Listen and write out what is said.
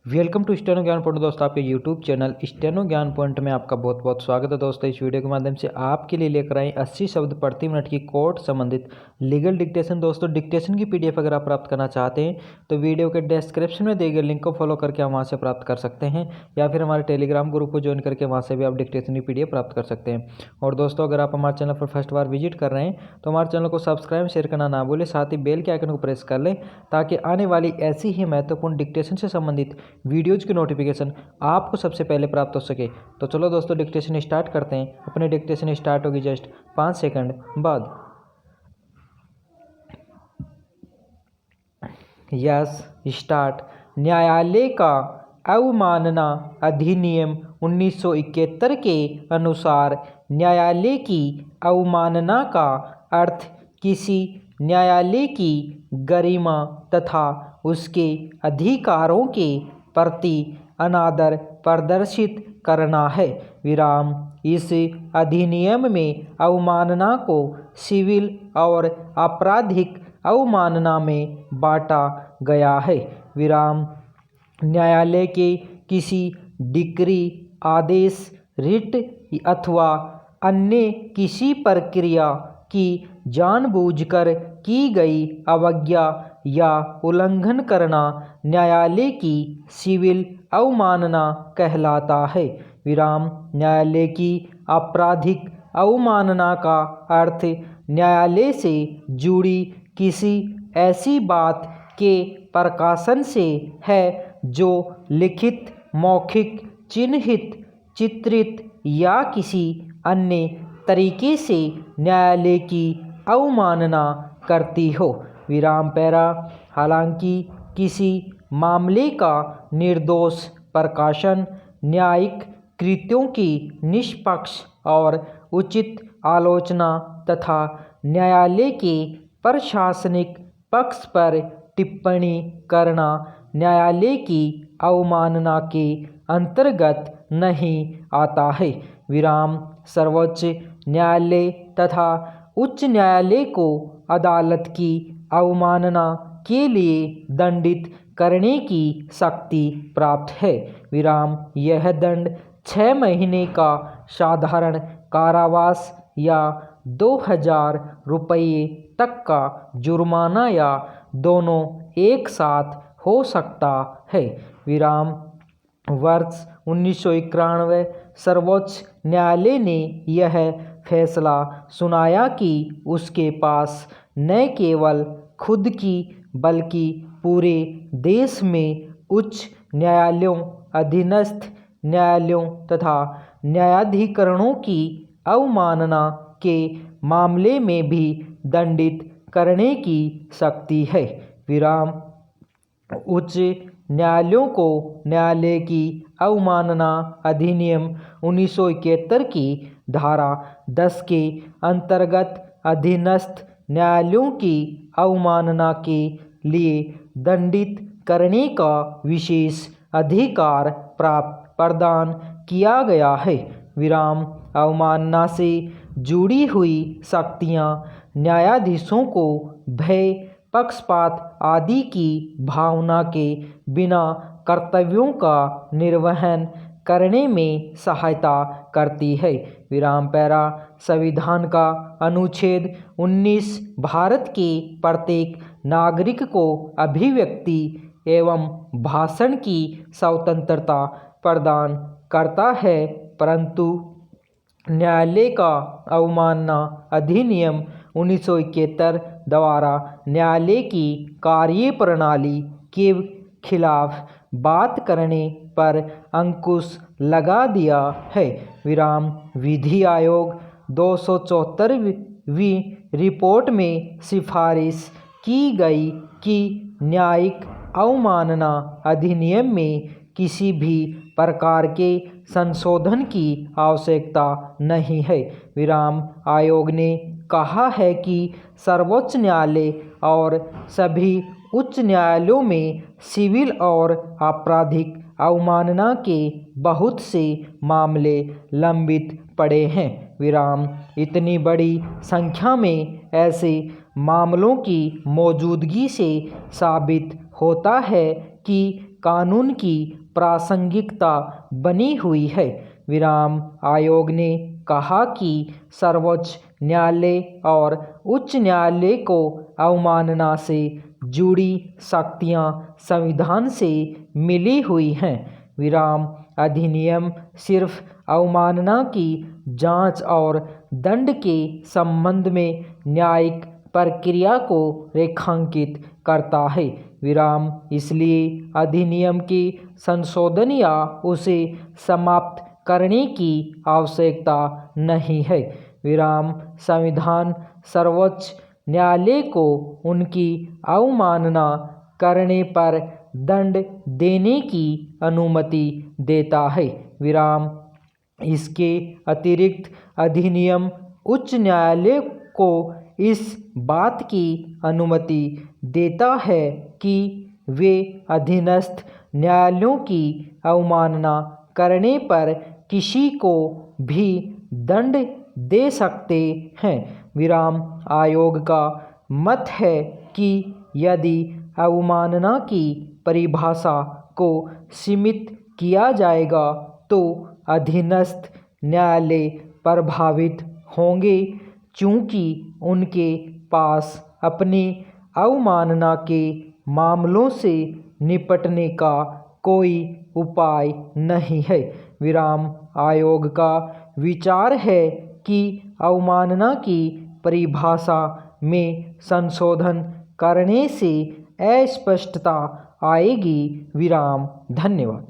Welcome to steno ज्ञान point दोस्तों, आपके यूट्यूब चैनल स्टेनो ज्ञान पॉइंट में आपका बहुत बहुत स्वागत है। दोस्तों इस वीडियो के माध्यम से आपके लिए लेकर आए 80 शब्द प्रति मिनट की कोर्ट संबंधित लीगल डिक्टेशन। दोस्तों डिक्टेशन की पीडीएफ अगर आप प्राप्त करना चाहते हैं तो वीडियो के डिस्क्रिप्शन में दिए गए लिंक को फॉलो करके आप वहाँ से प्राप्त कर सकते हैं, या फिर हमारे टेलीग्राम ग्रुप को ज्वाइन करके वहाँ से भी आप डिक्टेशन की पीडीएफ प्राप्त कर सकते हैं। और दोस्तों अगर आप हमारे चैनल पर फर्स्ट बार विजिट कर रहे हैं तो हमारे चैनल को सब्सक्राइब शेयर करना ना भूलें, साथ ही बेल के आइकन को प्रेस कर लें ताकि आने वाली ऐसी ही महत्वपूर्ण डिक्टेशन से संबंधित वीडियोज़ की नोटिफिकेशन आपको सबसे पहले प्राप्त हो सके। तो चलो दोस्तों डिक्टेशन स्टार्ट करते हैं। अपनी डिक्टेशन स्टार्ट होगी जस्ट 5 सेकंड बाद। Yes start. न्यायालय का अवमानना अधिनियम 1971 के अनुसार न्यायालय की अवमानना का अर्थ किसी न्यायालय की गरिमा तथा उसके अधिकारों के प्रति अनादर प्रदर्शित करना है। विराम। इस अधिनियम में अवमानना को सिविल और आपराधिक अवमानना में बांटा गया है। विराम। न्यायालय के किसी डिक्री, आदेश, रिट अथवा अन्य किसी प्रक्रिया की जानबूझकर की गई अवज्ञा या उल्लंघन करना न्यायालय की सिविल अवमानना कहलाता है। विराम। न्यायालय की आपराधिक अवमानना का अर्थ न्यायालय से जुड़ी किसी ऐसी बात के प्रकाशन से है जो लिखित, मौखिक, चिन्हित, चित्रित या किसी अन्य तरीके से न्यायालय की अवमानना करती हो। विराम पैरा। हालांकि किसी मामले का निर्दोष प्रकाशन न्यायिक कृत्यों की निष्पक्ष और उचित आलोचना तथा न्यायालय के प्रशासनिक पक्ष पर टिप्पणी करना न्यायालय की अवमानना के अंतर्गत नहीं आता है। विराम। सर्वोच्च न्यायालय तथा उच्च न्यायालय को अदालत की अवमानना के लिए दंडित करने की शक्ति प्राप्त है। विराम। यह दंड 6 महीने का साधारण कारावास या 2000 रुपये तक का जुर्माना या दोनों एक साथ हो सकता है। विराम। वर्ष 1991 सर्वोच्च न्यायालय ने यह फैसला सुनाया कि उसके पास न केवल खुद की बल्कि पूरे देश में उच्च न्यायालयों, अधीनस्थ न्यायालयों तथा न्यायाधिकरणों की अवमानना के मामले में भी दंडित करने की शक्ति है। विराम। उच्च न्यायालयों को न्यायालय की अवमानना अधिनियम 1971 की धारा 10 के अंतर्गत अधीनस्थ न्यायालयों की अवमानना के लिए दंडित करने का विशेष अधिकार प्रदान किया गया है। विराम। अवमानना से जुड़ी हुई शक्तियाँ न्यायाधीशों को भय, पक्षपात आदि की भावना के बिना कर्तव्यों का निर्वहन करने में सहायता करती है। विराम पैरा। संविधान का अनुच्छेद 19 भारत के प्रत्येक नागरिक को अभिव्यक्ति एवं भाषण की स्वतंत्रता प्रदान करता है, परंतु न्यायालय का अवमानना अधिनियम 1971 द्वारा न्यायालय की कार्यप्रणाली के खिलाफ बात करने पर अंकुश लगा दिया है। विराम। विधि आयोग 274वीं रिपोर्ट में सिफारिश की गई कि न्यायिक अवमानना अधिनियम में किसी भी प्रकार के संशोधन की आवश्यकता नहीं है। विराम। आयोग ने कहा है कि सर्वोच्च न्यायालय और सभी उच्च न्यायालयों में सिविल और आपराधिक अवमानना के बहुत से मामले लंबित पड़े हैं। विराम। इतनी बड़ी संख्या में ऐसे मामलों की मौजूदगी से साबित होता है कि कानून की प्रासंगिकता बनी हुई है। विराम आयोग ने कहा कि सर्वोच्च न्यायालय और उच्च न्यायालय को अवमानना से जुड़ी शक्तियां संविधान से मिली हुई हैं। विराम अधिनियम सिर्फ अवमानना की जांच और दंड के संबंध में न्यायिक प्रक्रिया को रेखांकित करता है। विराम इसलिए अधिनियम के संशोधन या उसे समाप्त करने की आवश्यकता नहीं है। विराम संविधान सर्वोच्च न्यायालय को उनकी अवमानना करने पर दंड देने की अनुमति देता है। विराम इसके अतिरिक्त अधिनियम उच्च न्यायालय को इस बात की अनुमति देता है कि वे अधीनस्थ न्यायालयों की अवमानना करने पर किसी को भी दंड दे सकते हैं। विराम आयोग का मत है कि यदि अवमानना की परिभाषा को सीमित किया जाएगा तो अधीनस्थ न्यायालय प्रभावित होंगे, चूँकि उनके पास अपनी अवमानना के मामलों से निपटने का कोई उपाय नहीं है। विराम आयोग का विचार है कि अवमानना की परिभाषा में संशोधन करने से अस्पष्टता आएगी। विराम धन्यवाद।